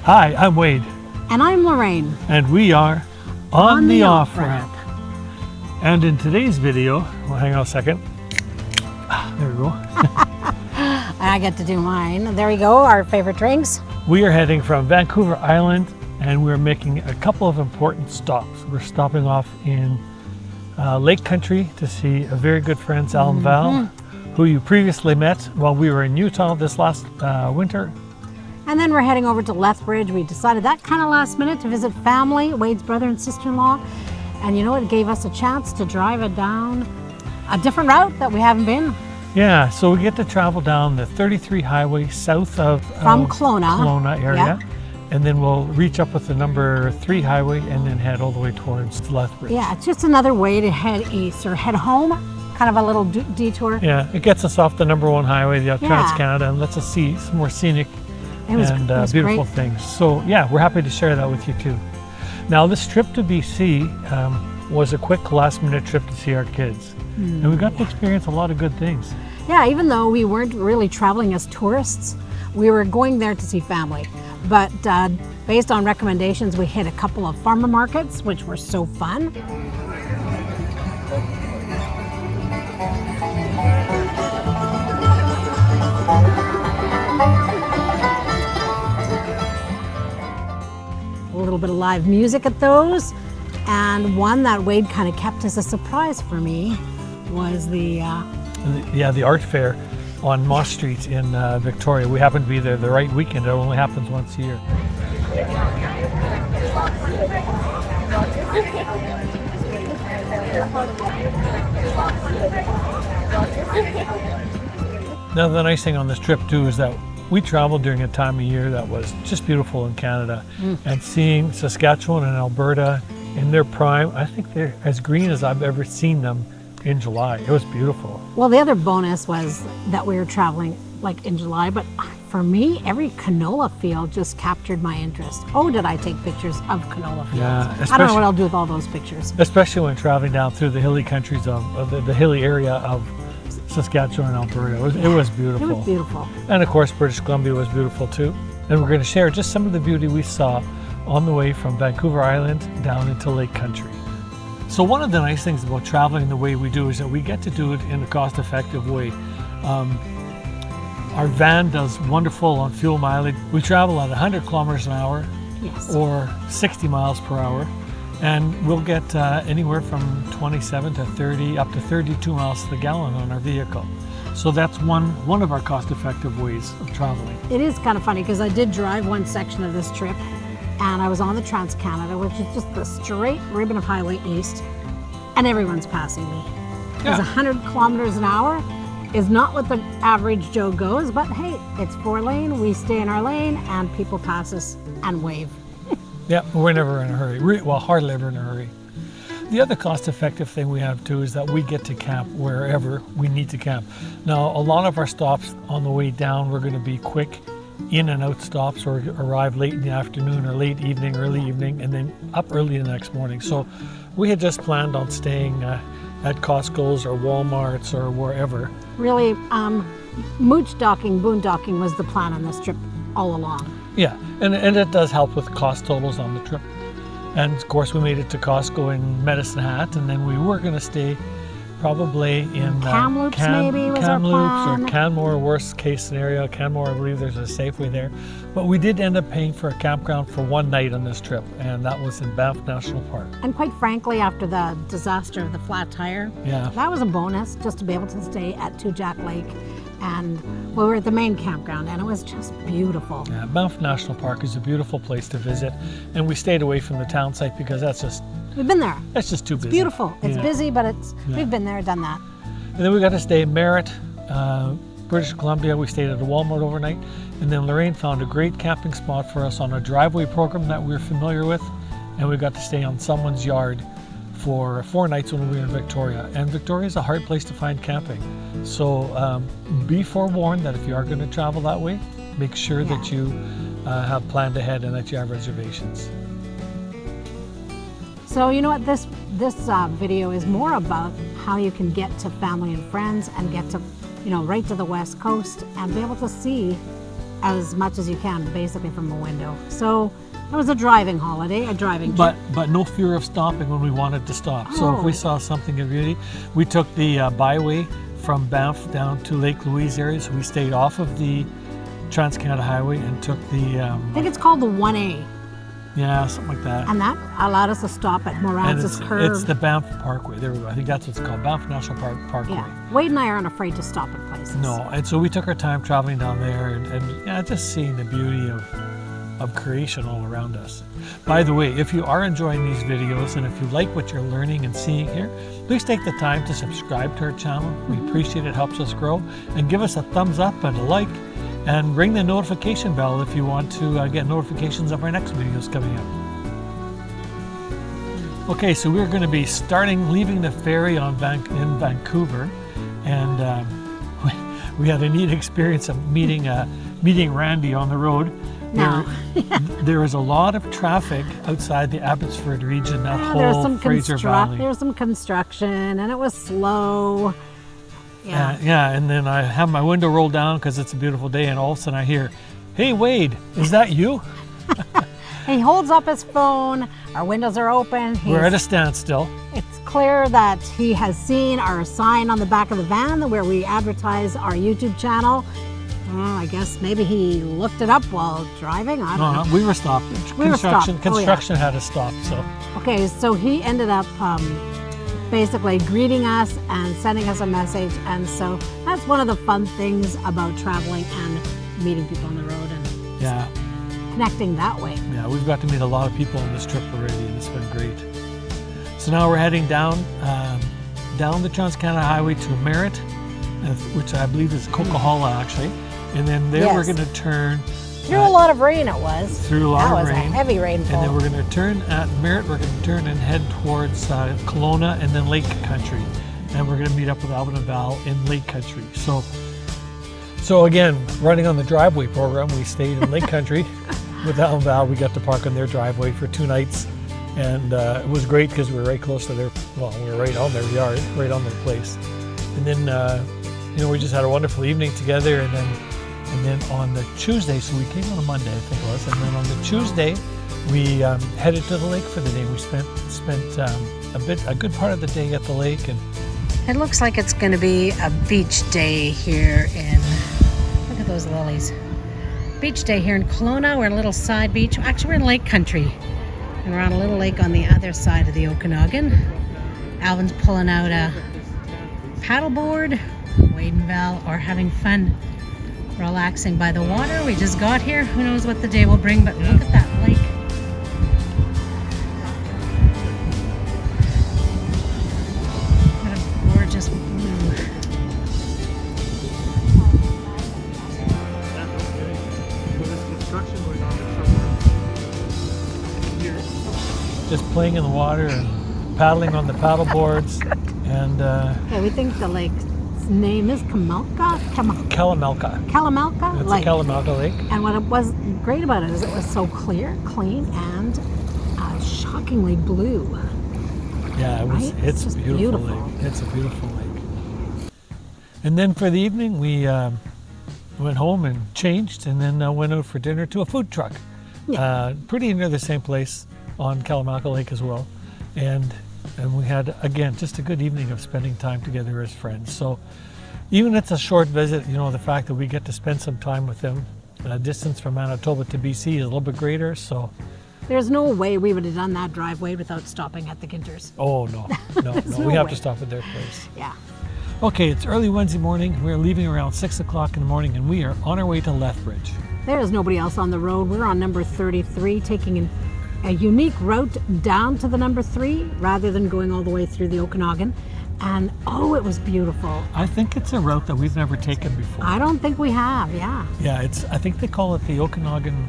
Hi, I'm Wade. And I'm Lorraine. And we are on the off-ramp. And in today's video, well, hang on a second. There we go. I get to do mine. There we go, our favorite drinks. We are heading from Vancouver Island and we're making a couple of important stops. We're stopping off in Lake Country to see a very good friend, Sal and Val, who you previously met while we were in Utah this last winter. And then we're heading over to Lethbridge. We decided that kind of last minute to visit family, Wade's brother and sister-in-law. And you know, it gave us a chance to drive it down a different route that we haven't been. Yeah, so we get to travel down the 33 highway south of Kelowna area. Yeah. And then we'll reach up with the number 3 highway and then head all the way towards Lethbridge. Yeah, it's just another way to head east or head home, kind of a little detour. Yeah, it gets us off the number 1 highway, the Trans-Canada, and lets us see some more scenic and beautiful things. So yeah, we're happy to share that with you too. Now this trip to BC was a quick last minute trip to see our kids. And we got to experience a lot of good things. Yeah, even though we weren't really traveling as tourists, we were going there to see family. But based on recommendations, we hit a couple of farmer markets, which were so fun. A little bit of live music at those. And one that Wade kind of kept as a surprise for me was the art fair on Moss Street in Victoria. We happened to be there the right weekend. It only happens once a year. Now the nice thing on this trip too is that we traveled during a time of year that was just beautiful in Canada. And seeing Saskatchewan and Alberta in their prime, I think they're as green as I've ever seen them in July. It was beautiful. Well, the other bonus was that we were traveling like in July, but for me, every canola field just captured my interest. Oh, did I take pictures of canola fields? Yeah, I don't know what I'll do with all those pictures. Especially when traveling down through the hilly countries of the hilly area of Saskatchewan and Alberta. It was beautiful. It was beautiful. And of course, British Columbia was beautiful too. And we're going to share just some of the beauty we saw on the way from Vancouver Island down into Lake Country. So one of the nice things about traveling the way we do is that we get to do it in a cost-effective way. Our van does wonderful on fuel mileage. We travel at 100 kilometers an hour or 60 miles per hour. And we'll get anywhere from 27 to 30, up to 32 miles to the gallon on our vehicle. So that's one of our cost-effective ways of traveling. It is kind of funny because I did drive one section of this trip and I was on the Trans-Canada, which is just the straight ribbon of highway east, and everyone's passing me. Because 100 kilometers an hour is not what the average Joe goes, but hey, it's 4-lane, we stay in our lane, and people pass us and wave. Yeah, we're never in a hurry. Well, hardly ever in a hurry. The other cost-effective thing we have too is that we get to camp wherever we need to camp. Now, a lot of our stops on the way down, we're going to be quick in and out stops or arrive late in the afternoon or late evening, early evening, and then up early the next morning. So we had just planned on staying at Costco's or Walmart's or wherever. Really, mooch docking, boondocking was the plan on this trip all along. Yeah, and it does help with cost totals on the trip. And of course we made it to Costco in Medicine Hat, and then we were going to stay probably in Kamloops maybe was our plan. Or Canmore, worst case scenario. Canmore, I believe there's a Safeway there. But we did end up paying for a campground for one night on this trip, and that was in Banff National Park. And quite frankly, after the disaster of the flat tire, that was a bonus just to be able to stay at Two Jack Lake. And we were at the main campground and it was just beautiful. Yeah, Banff National Park is a beautiful place to visit, and we stayed away from the town site because that's just... We've been there. It's just too busy. It's beautiful. It's busy, but we've been there, done that. And then we got to stay in Merritt, British Columbia. We stayed at a Walmart overnight. And then Lorraine found a great camping spot for us on a driveway program that we're familiar with. And we got to stay on someone's yard for 4 nights when we were in Victoria. And Victoria is a hard place to find camping. So be forewarned that if you are going to travel that way, make sure that you have planned ahead and that you have reservations. So you know what, this video is more about how you can get to family and friends and get to, right to the West Coast and be able to see as much as you can, basically from a window. So it was a driving holiday, a driving trip. But no fear of stopping when we wanted to stop. So if we Oh. saw something of beauty, we took the byway from Banff down to Lake Louise area. So we stayed off of the Trans-Canada Highway and took the, I think it's called the 1A, yeah, something like that. and that allowed us to stop at And Moranzas Curve. it's the Banff Parkway. There we go. I think that's what it's called, Banff National Park Parkway. Yeah, Wade and I aren't afraid to stop at places. No, and so we took our time traveling down there and yeah, just seeing the beauty of creation all around us. By the way, if you are enjoying these videos and if you like what you're learning and seeing here, please take the time to subscribe to our channel. We appreciate it, helps us grow, and give us a thumbs up and a like, and ring the notification bell if you want to get notifications of our next videos coming up. Okay, so we're going to be leaving the ferry in Vancouver, and we had a neat experience of meeting Randy on the road. No. There is a lot of traffic outside the Abbotsford region, that There was whole some Fraser Valley. there was some construction, and it was slow. Yeah. Yeah, and then I have my window rolled down because it's a beautiful day, and all of a sudden I hear, "Hey Wade, is that you?" He holds up his phone. Our windows are open. We're at a standstill. It's clear that he has seen our sign on the back of the van where we advertise our YouTube channel. I guess maybe he looked it up while driving. I don't know. We were stopped. We were stopped. Oh, yeah. Construction had to stop. So Okay, so he ended up basically greeting us and sending us a message. And so that's one of the fun things about traveling and meeting people on the road and yeah, connecting that way. yeah, we've got to meet a lot of people on this trip already, and it's been great. So now we're heading down the Trans-Canada Highway to Merritt, which I believe is Coquihalla actually. And then there we're Yes. going to turn Through a lot of rain it was. through a lot That of was rain. a heavy rainfall. And then we're going to turn at Merritt, we're going to turn and head towards Kelowna and then Lake Country. And we're going to meet up with Alvin and Val in Lake Country. So again, running on the driveway program, we stayed in Lake Country with Alvin and Val. We got to park on their driveway for 2 nights. And it was great because we were right close to we were right on their yard, right on their place. And then, we just had a wonderful evening together. And then on the Tuesday, so we came on a Monday, I think it was, and then on the Tuesday, we headed to the lake for the day. We spent a good part of the day at the lake, and It looks like it's going to be a beach day here look at those lilies. Beach day here in Kelowna. We're in a little side beach. Actually, we're in Lake Country. And we're on a little lake on the other side of the Okanagan. Alvin's pulling out a paddleboard. Wade and Val are having fun relaxing by the water. We just got here. Who knows what the day will bring, but look at that lake. What a gorgeous blue. just playing in the water and paddling on the paddle boards. And Okay, we think the lake's name is Kalamalka? Kalamalka. Kalamalka It's Lake. a Kalamalka Lake. And what it was great about it is it was so clear, clean, and shockingly blue. Yeah, Right? it's It's a just beautiful beautiful. lake. It's a beautiful lake. And then for the evening, we went home and changed, and then went out for dinner to a food truck. Yeah. Pretty near the same place on Kalamalka Lake as well. And we had, again, just a good evening of spending time together as friends. So even if it's a short visit, the fact that we get to spend some time with them, distance from Manitoba to BC is a little bit greater. So, There's no way we would have done that driveway without stopping at the Ginters. oh no, no, no we have way. to stop at their place. Yeah. Okay, it's early Wednesday morning. We're leaving around 6 o'clock in the morning, and we are on our way to Lethbridge. There is nobody else on the road. We're on number 33, taking a unique route down to the number 3 rather than going all the way through the Okanagan. And it was beautiful. I think it's a route that we've never taken before. I don't think we have, yeah. Yeah, I think they call it the Okanagan,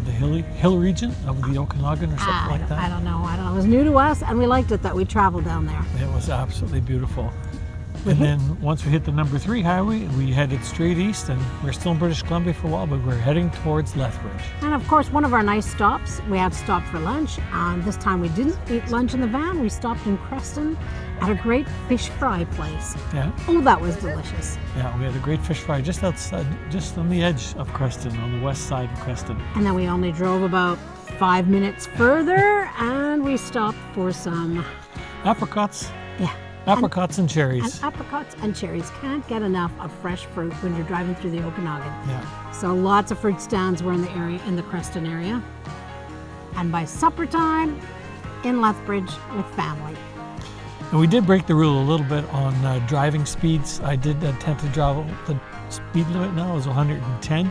the hill region of the Okanagan or something like that. I don't know. It was new to us, and we liked it that we traveled down there. It was absolutely beautiful. And then once we hit the number 3 highway, we headed straight east, and we're still in British Columbia for a while, but we're heading towards Lethbridge. And of course, one of our nice stops, we had to stop for lunch. And this time we didn't eat lunch in the van. We stopped in Creston at a great fish fry place. Yeah. Oh, that was delicious. Yeah, we had a great fish fry just outside, just on the edge of Creston, on the west side of Creston. And then we only drove about 5 minutes further, and we stopped for some Apricots. yeah. Apricots and cherries. And apricots and cherries. Can't get enough of fresh fruit when you're driving through the Okanagan. Yeah. So lots of fruit stands were in the area, in the Creston area. And by supper time, in Lethbridge with family. And we did break the rule a little bit on driving speeds. I did attempt to drive, the speed limit now is 110.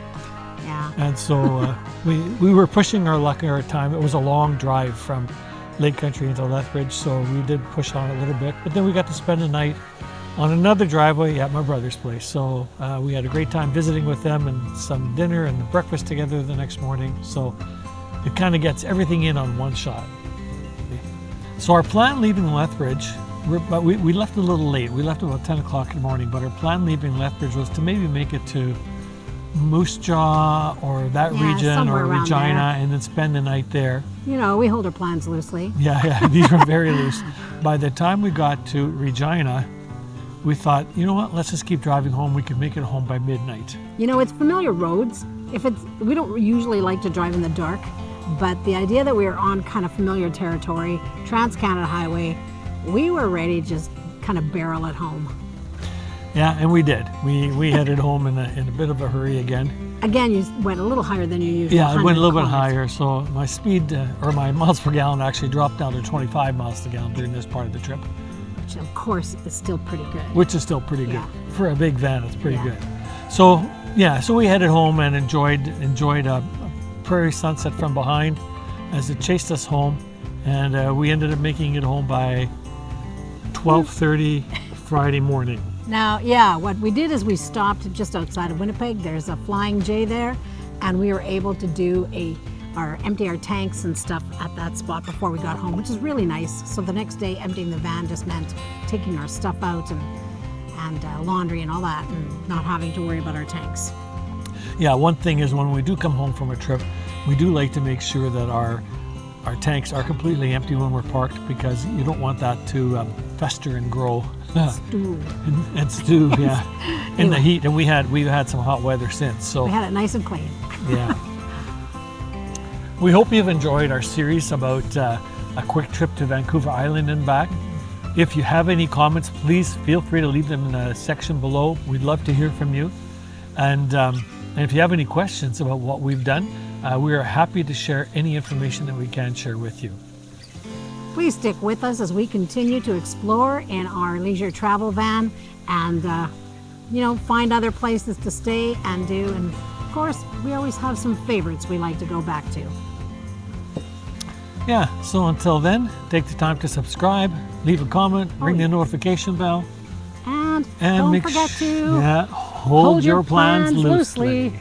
Yeah. And so we were pushing our luck at our time. It was a long drive from Lake Country into Lethbridge, so we did push on a little bit. But then we got to spend the night on another driveway at my brother's place. So we had a great time visiting with them, and some dinner and breakfast together the next morning. So it kind of gets everything in on one shot. So our plan leaving Lethbridge, we left a little late. We left about 10 o'clock in the morning, but our plan leaving Lethbridge was to maybe make it to Moose Jaw or that Yeah, region, somewhere or around Regina, there. and then spend the night there. You know, we hold our plans loosely. Yeah, these were very loose. By the time we got to Regina, we thought, you know what, let's just keep driving home. We could make it home by midnight. You know, it's familiar roads. We don't usually like to drive in the dark, but the idea that we were on kind of familiar territory, Trans-Canada Highway, we were ready to just kind of barrel it home. Yeah, and we did. We headed home in a bit of a hurry again. Again, you went a little higher than you usually. Yeah, it went a little bit 100 higher, so my speed, or my miles per gallon actually dropped down to 25 miles per gallon during this part of the trip. Which of course is still pretty good. Which is still pretty good. Yeah. For a big van, it's pretty Yeah. good. So, yeah, so we headed home and enjoyed a prairie sunset from behind as it chased us home. And we ended up making it home by 12:30 Friday morning. Now, yeah, what we did is we stopped just outside of Winnipeg. There's a Flying J there, and we were able to do empty our tanks and stuff at that spot before we got home, which is really nice. So the next day, emptying the van just meant taking our stuff out and laundry and all that, and not having to worry about our tanks. Yeah, one thing is when we do come home from a trip, we do like to make sure that our tanks are completely empty when we're parked, because you don't want that to fester and grow. Stew. And stew, yeah, in the heat. And we've had some hot weather since, so We had it nice and clean. yeah. We hope you've enjoyed our series about a quick trip to Vancouver Island and back. If you have any comments, please feel free to leave them in the section below. We'd love to hear from you. And if you have any questions about what we've done, we are happy to share any information that we can share with you. Please stick with us as we continue to explore in our leisure travel van and, find other places to stay and do. And of course, we always have some favorites we like to go back to. Yeah, so until then, take the time to subscribe, leave a comment, ring the notification bell, And don't forget to hold your plans loosely.